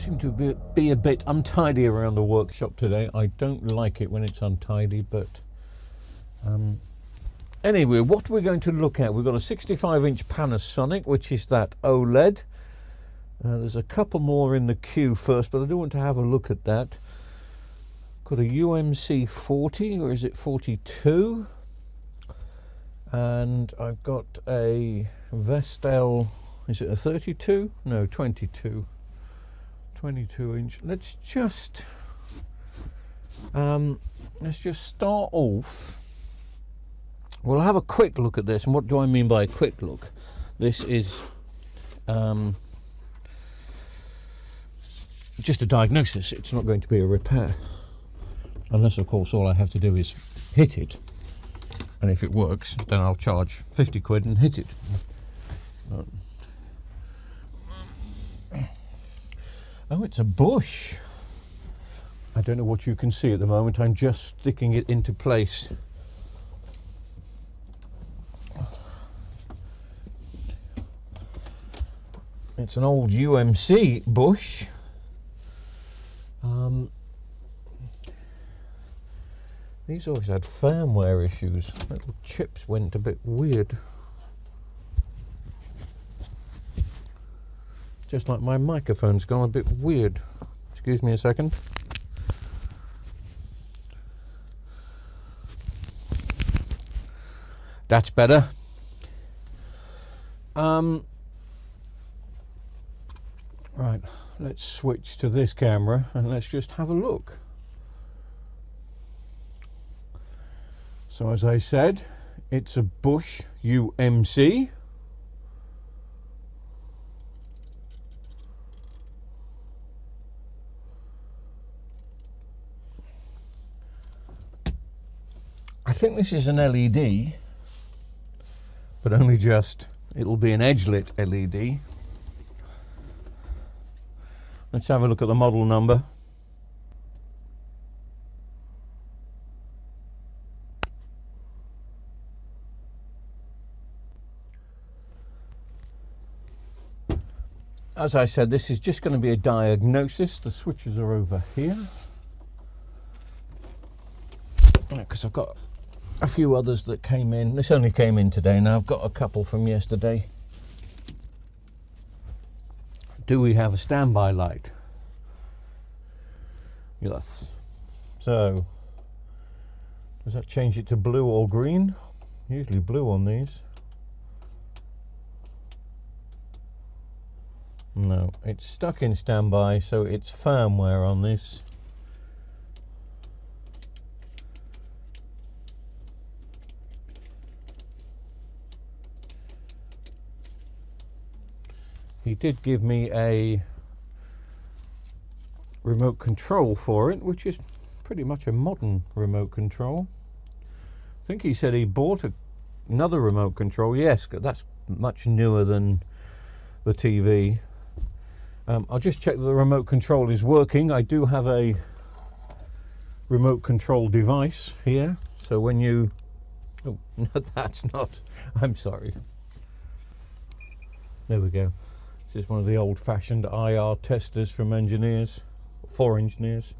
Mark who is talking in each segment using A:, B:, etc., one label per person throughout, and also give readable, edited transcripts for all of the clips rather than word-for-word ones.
A: seem to be a bit untidy around the workshop today. I don't like it when it's untidy, but anyway, what we're going to look at, we've got a 65-inch Panasonic, which is that OLED. There's a couple more in the queue first, but I do want to have a look at that. Got a UMC 40, or is it 42? And I've got a Vestel, is it a 32? No, 22. 22-inch. Let's just start off. We'll have a quick look at this. And what do I mean by a quick look? This is just a diagnosis. It's not going to be a repair, unless of course all I have to do is hit it, and if it works then I'll charge 50 quid and hit it. Oh, it's a bush. I don't know what you can see at the moment. I'm just sticking it into place. It's an old UMC bush. These always had firmware issues. Little chips went a bit weird. Just like my microphone's gone a bit weird. Excuse me a second. That's better. Right, let's switch to this camera and let's just have a look. So as I said, it's a Bosch UMC. I think this is an LED, but only just, it'll be an edge-lit LED. Let's have a look at the model number. As I said, this is just going to be a diagnosis. The switches are over here. Because I've got a few others that came in. This only came in today. Now I've got a couple from yesterday. Do we have a standby light? Yes. So, does that change it to blue or green? Usually blue on these. No, it's stuck in standby, so it's firmware on this. He did give me a remote control for it, which is pretty much a modern remote control. I think he said he bought another remote control. Yes, that's much newer than the TV. I'll just check that the remote control is working. I do have a remote control device here, so when you... Oh, no, that's not... I'm sorry. There we go. This is one of the old-fashioned IR testers from engineers, for engineers.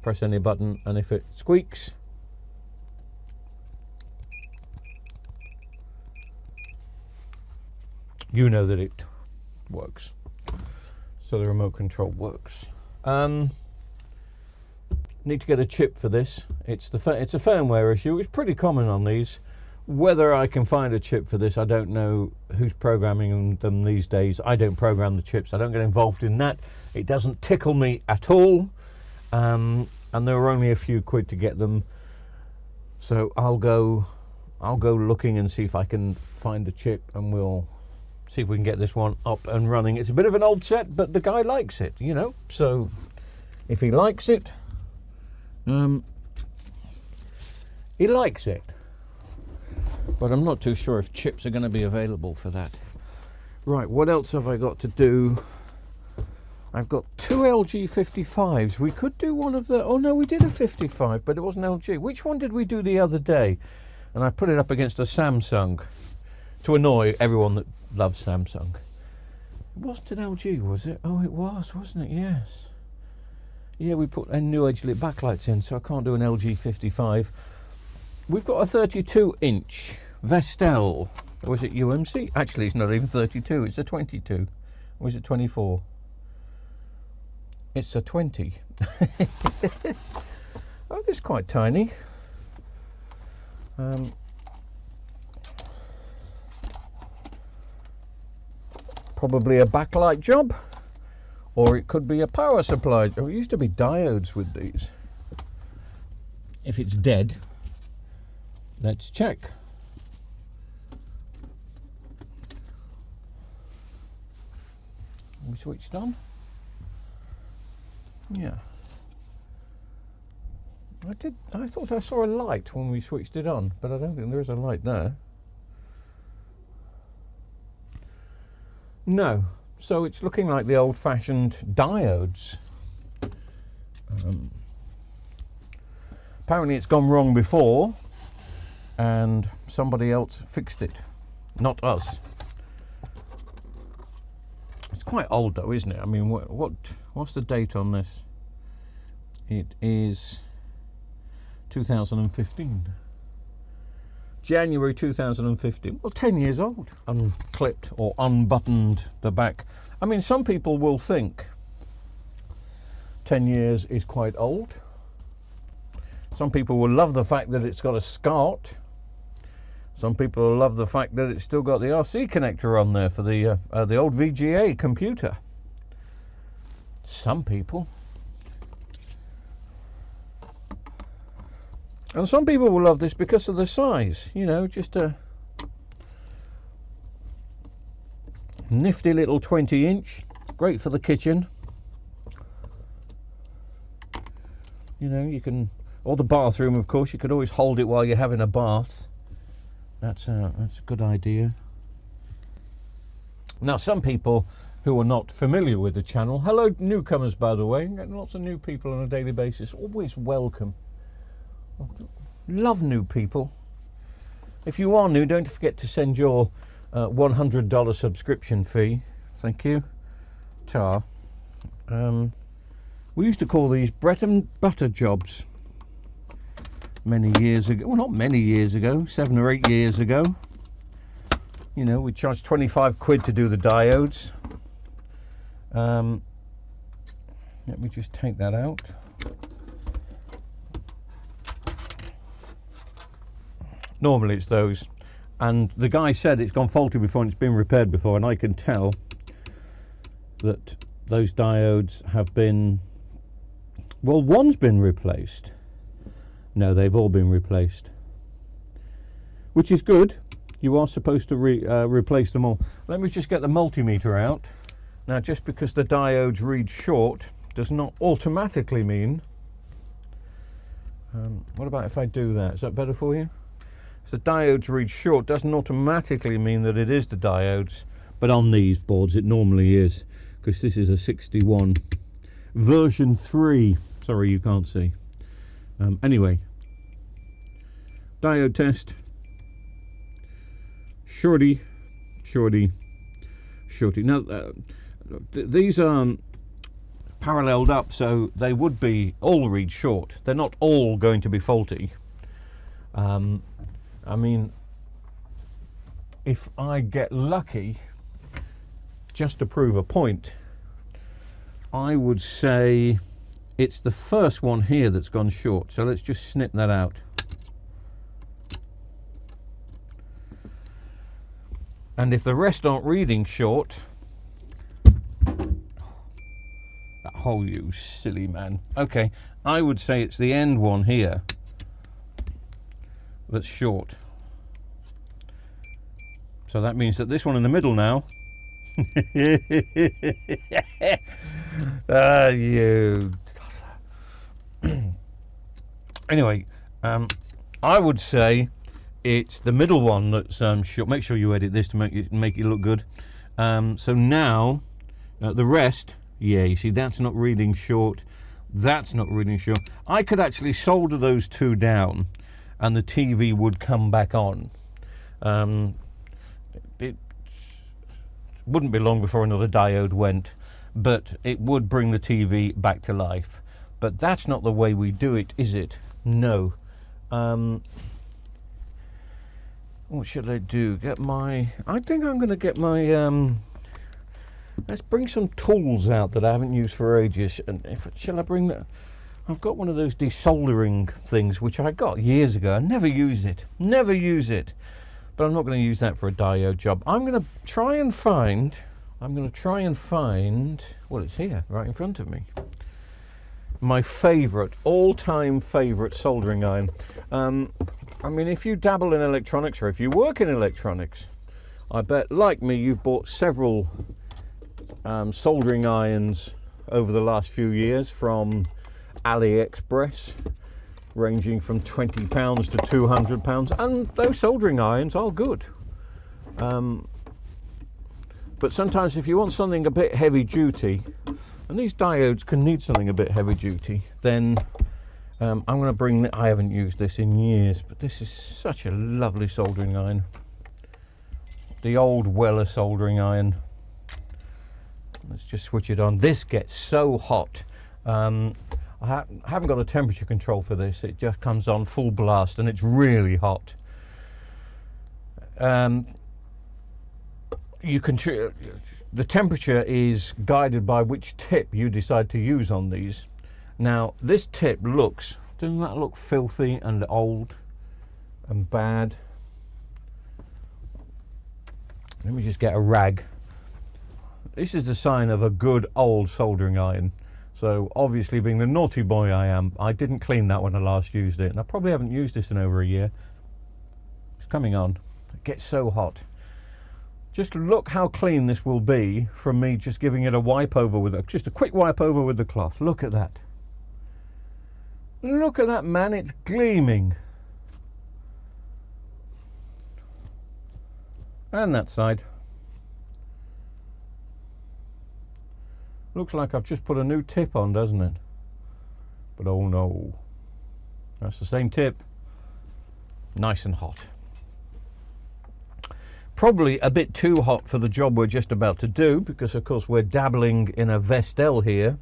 A: Press any button, and if it squeaks, you know that it works. So the remote control works. Need to get a chip for this. It's a firmware issue. It's pretty common on these. Whether I can find a chip for this, I don't know who's programming them these days. I don't program the chips. I don't get involved in that. It doesn't tickle me at all. And there are only a few quid to get them. So I'll go looking and see if I can find a chip, and we'll see if we can get this one up and running. It's a bit of an old set, but the guy likes it, you know. So if he likes it, he likes it. But I'm not too sure if chips are going to be available for that. Right, what else have I got to do? I've got two LG 55s. We could do one of the... Oh no, we did a 55, but it wasn't LG. Which one did we do the other day? And I put it up against a Samsung to annoy everyone that loves Samsung. It wasn't an LG, was it? Oh, it was, wasn't it? Yes. Yeah, we put a new edge lit backlights in, so I can't do an LG 55. We've got a 32-inch Vestel. Or is it UMC? Actually, it's not even 32, it's a 22. Or is it 24? It's a 20. Oh, it's quite tiny. Probably a backlight job, or it could be a power supply. Oh, it used to be diodes with these. If it's dead, let's check. We switched on. Yeah. I thought I saw a light when we switched it on, but I don't think there is a light there. No, so it's looking like the old-fashioned diodes. Apparently it's gone wrong before, and somebody else fixed it, not us. It's quite old though, isn't it? I mean, what's the date on this? It is 2015. January 2015. Well, 10 years old. Unclipped or unbuttoned the back. I mean, some people will think 10 years is quite old. Some people will love the fact that it's got a SCART. Some people will love the fact that it's still got the RC connector on there for the old VGA computer. Some people. And some people will love this because of the size, you know, just a nifty little 20-inch, great for the kitchen. You know, you can, or the bathroom, of course, you could always hold it while you're having a bath. That's a good idea. Now, some people who are not familiar with the channel, hello newcomers, by the way, getting lots of new people on a daily basis, always welcome. Love new people. If you are new, don't forget to send your $100 subscription fee. Thank you. Ta. We used to call these bread and butter jobs many years ago. Well, not many years ago, 7 or 8 years ago. You know, we charged 25 quid to do the diodes. Let me just take that out. Normally it's those, and the guy said it's gone faulty before and it's been repaired before, and I can tell that those diodes have been, well, one's been replaced. No, they've all been replaced, which is good. You are supposed to replace them all. Let me just get the multimeter out. Now, just because the diodes read short does not automatically mean, what about if I do that? Is that better for you? So the diodes read short doesn't automatically mean that it is the diodes, but on these boards it normally is, because this is a 61 version 3. Sorry, you can't see. Anyway, diode test. Shorty. Now, these are paralleled up, so they would be all read short. They're not all going to be faulty. I mean, if I get lucky, just to prove a point, I would say it's the first one here that's gone short. So let's just snip that out. And if the rest aren't reading short, oh, you silly man. Okay, I would say it's the end one here that's short. So that means that this one in the middle now. You. Anyway, I would say it's the middle one that's short. Make sure you edit this to make it look good. So now the rest, yeah, you see that's not reading short. That's not reading short. I could actually solder those two down, and the TV would come back on. wouldn't be long before another diode went, but it would bring the TV back to life. But that's not the way we do it, is it? No. What should I do? I think I'm going to get my... let's bring some tools out that I haven't used for ages. And shall I bring that? I've got one of those desoldering things, which I got years ago. I never use it. Never use it. But I'm not going to use that for a diode job. I'm going to try and find... Well, it's here, right in front of me. My favourite, all-time favourite soldering iron. I mean, if you dabble in electronics, or if you work in electronics, I bet, like me, you've bought several soldering irons over the last few years from AliExpress, ranging from £20 to £200, and those soldering irons are good. But sometimes if you want something a bit heavy duty, and these diodes can need something a bit heavy duty, then I'm going to bring... I haven't used this in years, but this is such a lovely soldering iron. The old Weller soldering iron. Let's just switch it on. This gets so hot. I haven't got a temperature control for this. It just comes on full blast and it's really hot. The temperature is guided by which tip you decide to use on these. Now this tip doesn't that look filthy and old and bad? Let me just get a rag. This is the sign of a good old soldering iron. So obviously, being the naughty boy I am, I didn't clean that when I last used it, and I probably haven't used this in over a year. It's coming on. It gets so hot. Just look how clean this will be from me just giving it a wipe over with just a quick wipe over with the cloth. Look at that. Look at that, man. It's gleaming. And that side. Looks like I've just put a new tip on, doesn't it? But oh no. That's the same tip. Nice and hot. Probably a bit too hot for the job we're just about to do, because of course we're dabbling in a Vestel here.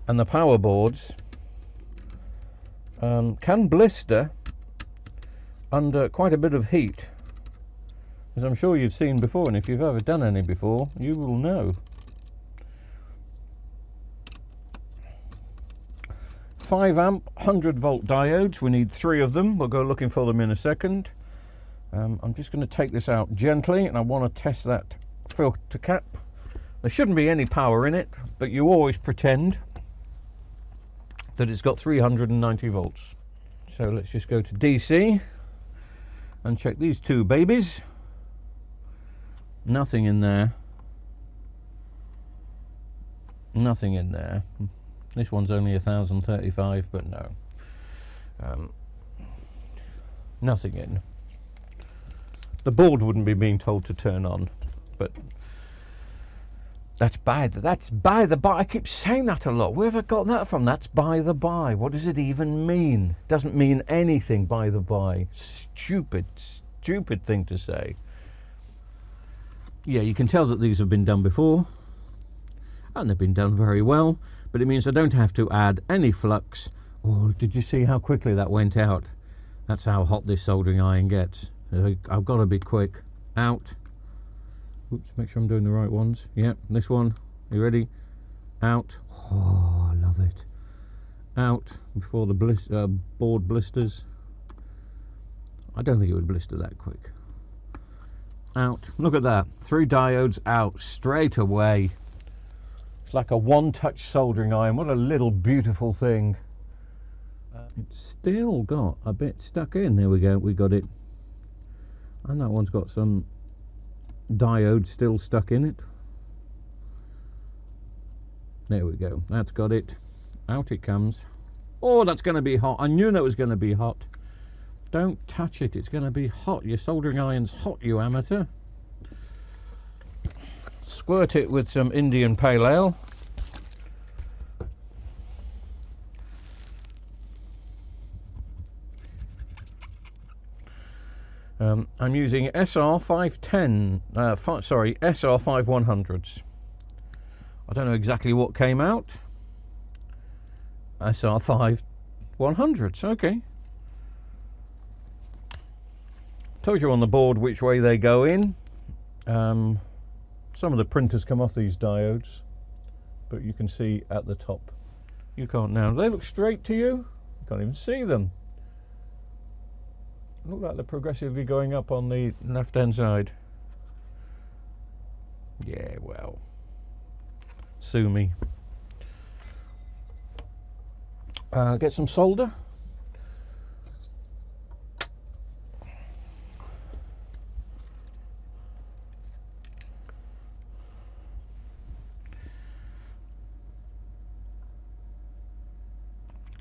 A: And the power boards can blister under quite a bit of heat, as I'm sure you've seen before, and if you've ever done any before, you will know. 5 amp 100 volt diodes. We need 3 of them. We'll go looking for them in a second. I'm just going to take this out gently, and I want to test that filter cap. There shouldn't be any power in it, but you always pretend that it's got 390 volts. So let's just go to DC and check these 2 babies. Nothing in there. Nothing in there. This one's only 1035, but no. Nothing in. The board wouldn't be being told to turn on, but that's by the by. I keep saying that a lot. Where have I got that from? That's by the by. What does it even mean? Doesn't mean anything, by the by. Stupid thing to say. Yeah, you can tell that these have been done before, and they've been done very well, but it means I don't have to add any flux. Oh, did you see how quickly that went out? That's how hot this soldering iron gets. I've got to be quick. Out. Oops, make sure I'm doing the right ones. Yep, this one. You ready? Out. Oh, I love it. Out before the board blisters. I don't think it would blister that quick. Out. Look at that. 3 diodes out straight away. It's like a one-touch soldering iron. What a little beautiful thing. It's still got a bit stuck in. There we go. We got it. And that one's got some diode still stuck in it. There we go. That's got it. Out it comes. Oh, that's going to be hot. I knew that was going to be hot. Don't touch it. It's going to be hot. Your soldering iron's hot, you amateur. Squirt it with some Indian Pale Ale. I'm using SR510, SR5100s. I don't know exactly what came out. SR5100s, okay. Tells you on the board which way they go in. Some of the printers come off these diodes, but you can see at the top. You can't now. Do they look straight to you? You can't even see them. Look like they're progressively going up on the left hand side. Yeah, well, sue me. Get some solder.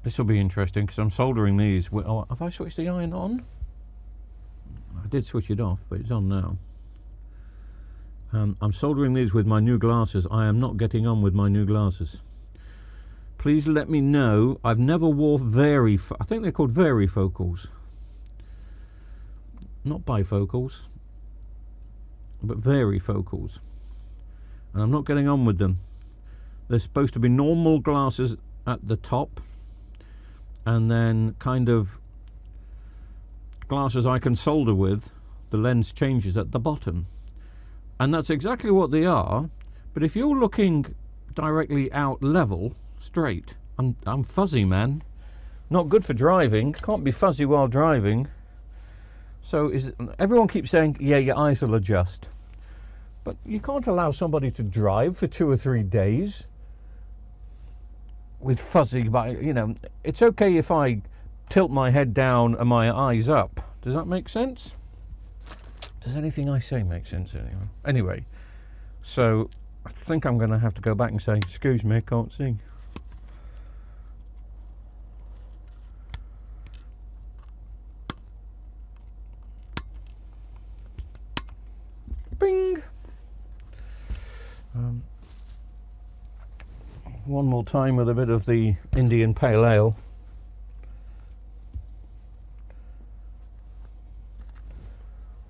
A: This will be interesting because I'm soldering these. Oh, have I switched the iron on? I did switch it off, but it's on now. I'm soldering these with my new glasses. I am not getting on with my new glasses. Please let me know. I've never wore I think they're called varifocals. Not bifocals, but varifocals. And I'm not getting on with them. They're supposed to be normal glasses at the top, and then kind of glasses I can solder with. The lens changes at the bottom, and that's exactly what they are. But if you're looking directly out level, straight, I'm fuzzy, man. Not good for driving. Can't be fuzzy while driving. So everyone keeps saying, yeah, your eyes will adjust, but you can't allow somebody to drive for 2 or 3 days with fuzzy, you know. It's okay if I tilt my head down and my eyes up. Does that make sense? Does anything I say make sense anyway? Anyway, so I think I'm going to have to go back and say, excuse me, I can't see. Bing! One more time with a bit of the Indian Pale Ale.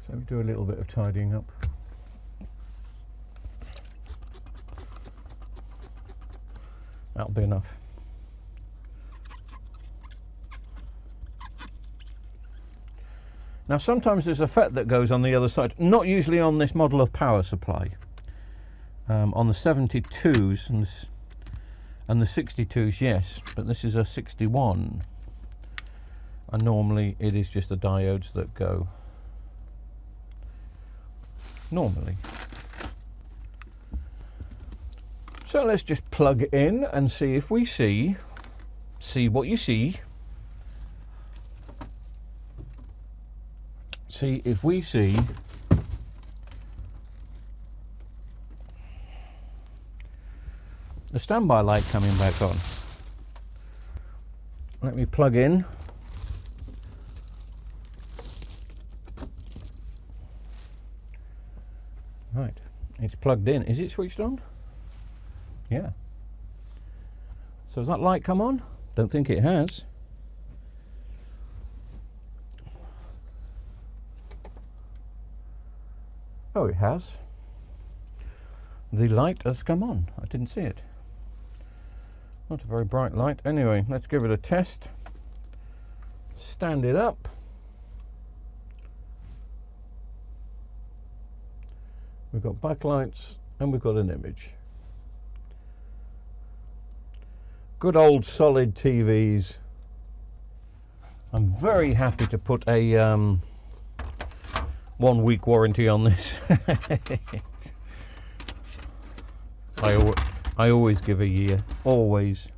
A: So let me do a little bit of tidying up. That'll be enough. Now sometimes there's a FET that goes on the other side, not usually on this model of power supply. On the 72s and the 62s, yes, but this is a 61, and normally it is just the diodes that go. Normally. So let's just plug it in and see if we see what you see. See if we see the standby light coming back on. Let me plug in. Right, it's plugged in. Is it switched on? Yeah. So has that light come on? Don't think it has. Oh, it has. The light has come on. I didn't see it. Not a very bright light. Anyway, let's give it a test. Stand it up. We've got backlights and we've got an image. Good old solid TVs. I'm very happy to put a 1 week warranty on this. I always give a year, always.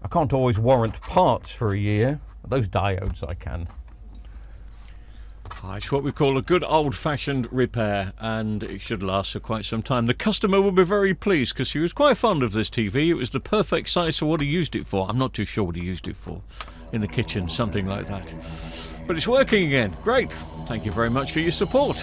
A: I can't always warrant parts for a year. Those diodes I can.
B: It's what we call a good old-fashioned repair, and it should last for quite some time. The customer will be very pleased because he was quite fond of this TV. It was the perfect size for what he used it for. I'm not too sure what he used it for. In the kitchen, something like that. But it's working again. Great. Thank you very much for your support.